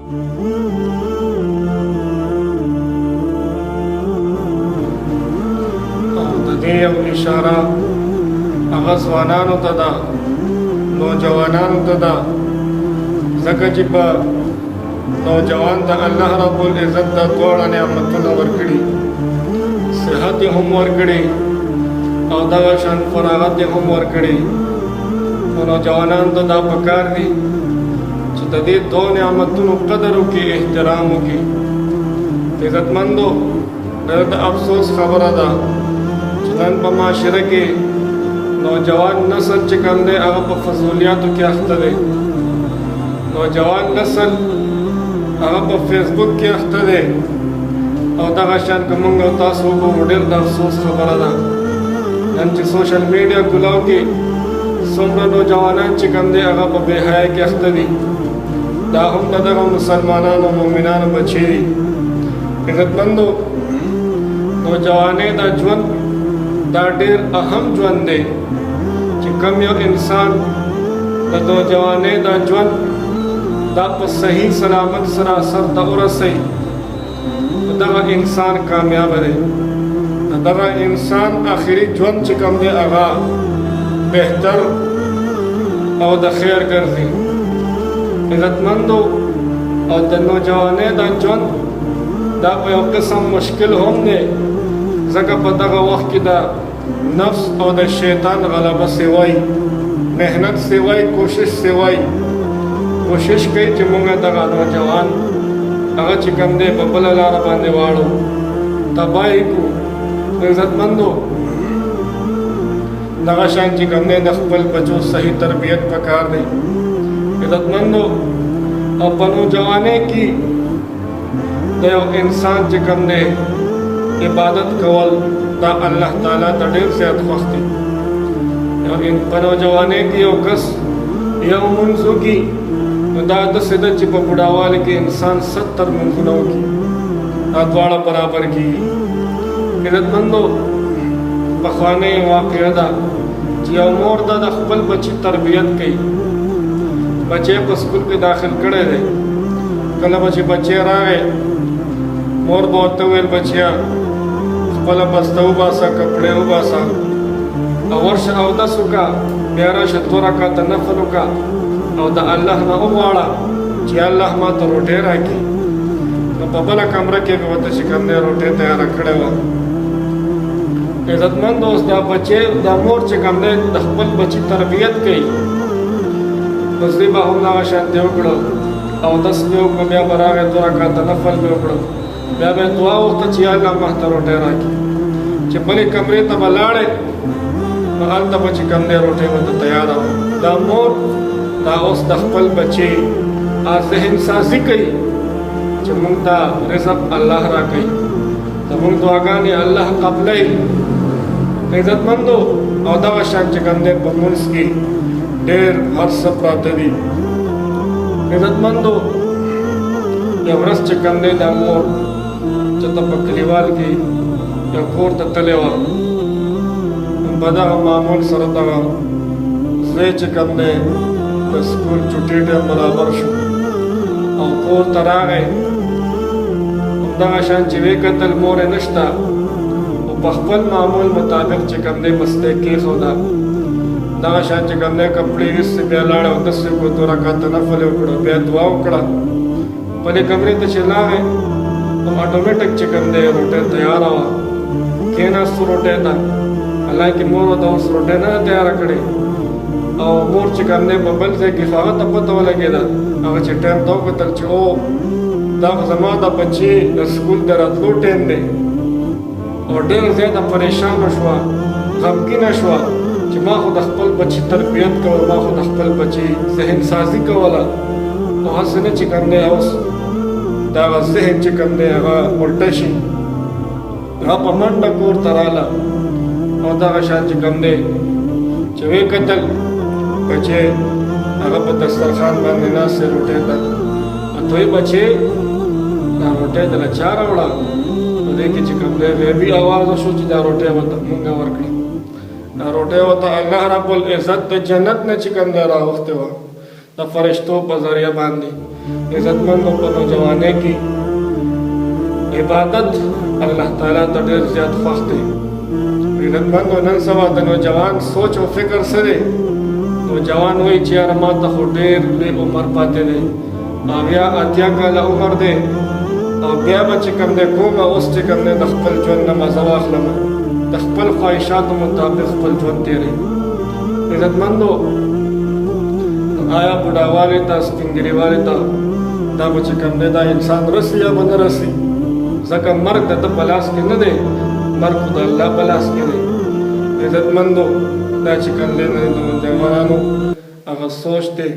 د دې یو اشاره هغه ځوانانو ته ده، نوجوانانو ته ده، ځکه چې په نوجوان ته الله رب العزت دا دواړه نعمتونه ورکړي، صحت یې هم ورکړي او دغه شان فراغت یې هم ورکړي. نو نوجوانانو ته دا پکار دي چې د دې دوه نعمتونو قدر وکړي، احترام وکړي. عزتمندو، ډېر د افسوس خبره ده چې نن په معاشره کې نوجوان نسل چې کوم دی هغه په فضولیاتو کې اخته دی. نوجوان نسل هغه په فیسبوک کې اخته دی او دغه شان که موږ او تاسو وګورو ډېر د افسوس خبره ده نن چې سوشل میډیا کلاو کې څومره نوجوانان چې کوم دی هغه په بېحیایۍ کې اخته دي. دا هم د دغه مسلمانانو مؤمنانو بچي دي. عزتمندو، نوجوانۍ دا ژوند دا ډېر اهم ژوند دی چې کوم یو انسان د نوجوانۍ دا ژوند دا په صحیح سلامت سره سرته ورسوي، دغه انسان کامیاب دی. دغه انسان آخري ژوند چې کوم دی هغه بهتر او د خیر ګرځي. عزتمندو، او د نوجوانۍ دا ژوند دا په یو قسم مشکل هم دی، ځکه په دغه وخت کې د نفس او د شیطان غلبه سوی، محنت سوی، کوشش سوی. کوشش کوي چې موږ دغه نوجوان هغه چې کوم دی په بله لاره باندې واړو، تباه یې کړو. عزتمندو، دغه شان چې کوم دی د خپل بچو صحیح تربیت پکار دی. عزتمندو، او په نوجوانۍ کې د یو انسان چې کوم دی عبادت کول دا الله تعالی ته ډېر زیات خوښ دي. په نوجوانۍ کې یو کس یو لمونځ وکړي نو دا داسې ده چې په بوډاوالي کې انسان 70 لمونځونه وکړي، دا دواړه برابر کېږي. عزتمندو، پخوانۍ واقعه ده چې یو مور ده د خپل بچي تربیت کوي. بچی په سکول کې داخل کړی دی. کله به چې بچی راغی مور به ورته وویل بچیا خپله بسته وباسه، کپړې وباسه او ورشه اودس وکړه، بیا راشه 2 رکعته نفل وکړه او د الله نه وغواړه چې الله ما ته روټۍ راکړي. نو په بله کمره کې به ورته چې کوم دی روټۍ تیاره کړې وه. عزتمند، اوس دا بچی دا مور چې کوم دی د خپل بچي تربیت کوي، بس دوی به هم دغه شانتې وکړه، اودس مې وکړه، بیا به راغی 2 رکعته نفل مې وکړه، بیا به یې دعا وغوښته چې یا الله ما ته روټۍ راکړي. چې بلې کمرې ته به لاړې نو هلته به چې کوم دی روټۍ ورته تیاره وه. دا مور دا اوس د خپل بچي ذهن سازي کوي چې موږ ته رزق الله راکوي، زموږ دعاګانې الله قبلوي. عزتمندو، او دغه شان چې کوم دی په لمونځ کې ډېر هر څه پراته دي. عزتمندو، یو ورځ چې کوم دی دا مور چې ته په کلیوال کې یو کور ته تلې وه، په دغه معمول سره دغه زوی چې کوم دی د سکول چوټۍ ټایم برابر شو او کور ته راغی. همدغه شان چې ویې کتل مور یې نشته او په خپل معمول مطابق چې کوم دی بستۍ کېښوده. دغه شان چې کوم دی کپړې ویستې، بیا لاړې اودس یې وکړو، 2 رکعته نفل یې وکړه، بیا دعا وکړه. بلې کمرې ته چې لاغې نو اټومیټک چې کوم دی روټۍ تیاره وه. کېناستو روټۍ ته، حالانکې مور ورته اوس روټۍ نه ده تیاره کړې او مور چې کوم دی په بل ځای کې خو هغه ته پته ولګېده. هغه چې ټایم ته وکتل چې او دا خو زما د بچي د سکول د راتلو ټایم دی او ډېره زیاته پریشانه شوه، غمګینه شوه چې ما خو د خپل بچي تربیت کول، ما خو د خپل بچي ذهن سازي کوله او هسې نه چې کوم دی اوس د هغه ذهن چې کوم دی هغه الټه شي. هغه په منډه کور ته راله او دغه شان چې کوم دی چې ویې کتل بچی هغه په دسترخوان باندې ناست دی روټۍ ته. ته یې بچی دا روټۍ دله چا راوړه؟ په دې کې چې کوم دی غیبي اواز وشو چې دا روټۍ ورته مونږ ورکړه. دا روټۍ ورته الله رب العزت د جنت نه چې کوم دی راوښتې وه د فرشتو په ذریعه باندې. इज़्ज़तमंदों पर नौजवाने की इबादत अल्लाह ताला तो ढेर ज़्यादा ख़ुश थे। इज़्ज़तमंदों नन सवा द नौजवान सोच और फिक्र सरे नौजवान वही चियार माता को ढेर ले उम्र पाते दे आविया अतिया का उम्र दे और बिया बच्चे कम दे कोमा उस चिकम ने दखपल जोन नमाज वाखलम दखपल ख्वाहिशात मुताबिक खपल जोन तेरे इज़्ज़तमंदों आया बुढ़ा वाले था स्पिंगरी वाले था दा बच्चे कम दे दा इंसान रसी या बन रसी जका मर्द द पलास के न दे मर्द खुदा अल्लाह पलास के दे इज़्ज़तमंदों दा चिकन दे न जवानों अगर सोचते